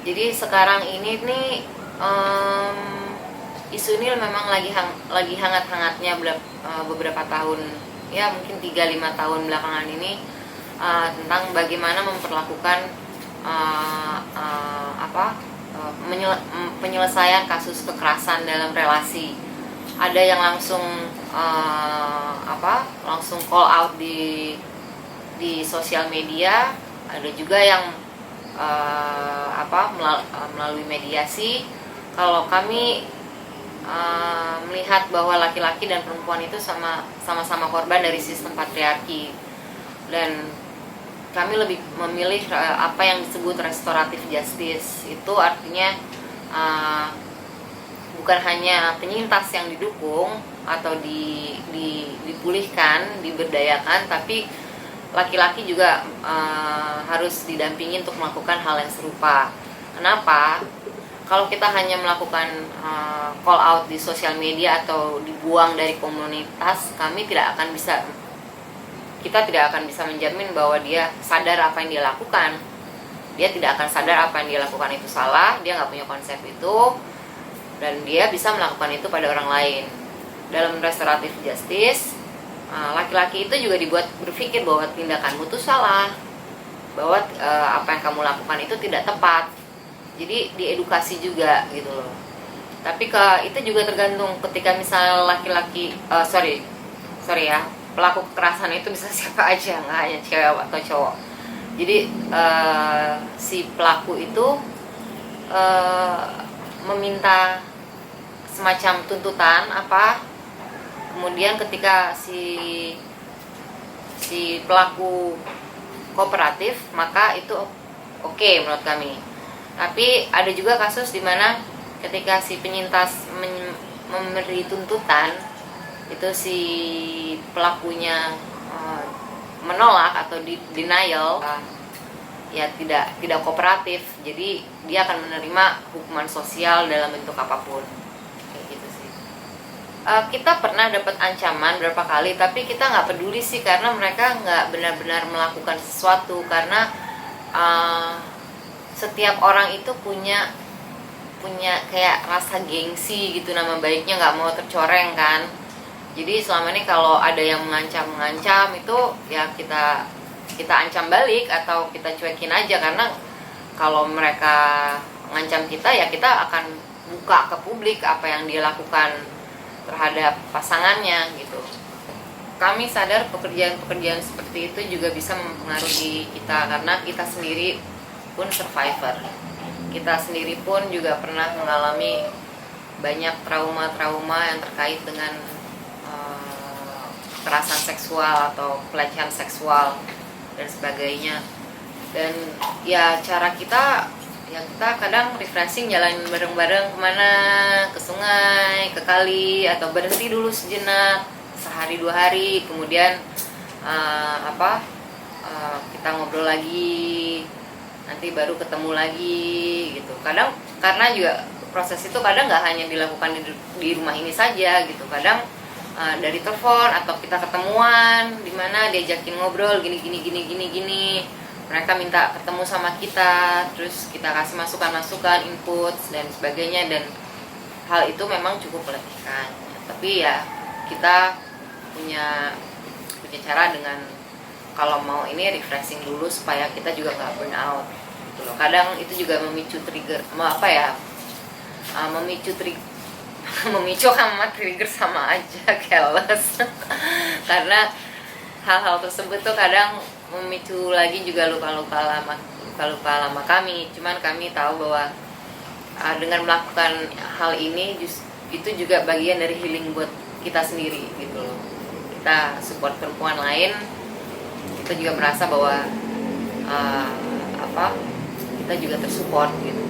Jadi sekarang ini nih isu ini memang lagi hangat-hangatnya beberapa tahun, ya mungkin 3-5 tahun belakangan ini, tentang bagaimana memperlakukan penyelesaian kasus kekerasan dalam relasi. Ada yang langsung langsung call out di sosial media, ada juga yang melalui mediasi. Kalau kami melihat bahwa laki-laki dan perempuan itu sama-sama korban dari sistem patriarki, dan kami lebih memilih apa yang disebut restoratif justice. Itu artinya bukan hanya penyintas yang didukung atau dipulihkan, diberdayakan, tapi laki-laki juga harus didampingi untuk melakukan hal yang serupa. Kenapa? Kalau kita hanya melakukan call out di sosial media atau dibuang dari komunitas, kita tidak akan bisa menjamin bahwa dia sadar apa yang dia lakukan. Dia tidak akan sadar apa yang dia lakukan itu salah, dia nggak punya konsep itu, dan dia bisa melakukan itu pada orang lain. Dalam restoratif justice, laki-laki itu juga dibuat berpikir bahwa tindakanmu itu salah, bahwa apa yang kamu lakukan itu tidak tepat. Jadi diedukasi juga gitu loh. Tapi itu juga tergantung ketika misalnya laki-laki pelaku kekerasan itu bisa siapa aja, nggak hanya cewek atau cowok. Jadi si pelaku itu meminta semacam tuntutan kemudian ketika si pelaku kooperatif, maka itu oke menurut kami. Tapi ada juga kasus di mana ketika si penyintas memberi tuntutan, itu si pelakunya menolak atau denial, ya tidak kooperatif. Jadi dia akan menerima hukuman sosial dalam bentuk apapun. Kayak gitu sih. Kita pernah dapat ancaman berapa kali, tapi kita nggak peduli sih, karena mereka nggak benar-benar melakukan sesuatu. Karena setiap orang itu punya kayak rasa gengsi gitu, nama baiknya nggak mau tercoreng kan. Jadi selama ini kalau ada yang mengancam itu ya kita ancam balik atau kita cuekin aja, karena kalau mereka mengancam kita ya kita akan buka ke publik apa yang dia lakukan terhadap pasangannya gitu. Kami sadar pekerjaan seperti itu juga bisa mempengaruhi kita, karena kita sendiri pun survivor. Kita sendiri pun juga pernah mengalami banyak trauma-trauma yang terkait dengan kekerasan seksual atau pelecehan seksual dan sebagainya. Dan ya cara kita kadang refreshing, jalan bareng-bareng kemana, ke sungai, ke kali, atau berhenti dulu sejenak, sehari 2 hari, kemudian kita ngobrol lagi, nanti baru ketemu lagi gitu. Kadang karena juga proses itu kadang nggak hanya dilakukan di rumah ini saja gitu. Kadang dari telepon atau kita ketemuan di mana diajakin ngobrol gini. Mereka minta ketemu sama kita, terus kita kasih masukan, input dan sebagainya, dan hal itu memang cukup meletihkan. Tapi ya kita punya cara dengan kalau mau ini refreshing dulu supaya kita juga nggak burn out gitu loh. Kadang itu juga memicu trigger memicu sama trigger sama aja, careless. Karena hal-hal tersebut tuh kadang memicu lagi juga luka-luka lama kami. Cuman kami tahu bahwa dengan melakukan hal ini itu juga bagian dari healing buat kita sendiri gitu loh. Kita support perempuan lain, kita juga merasa bahwa kita juga tersupport gitu.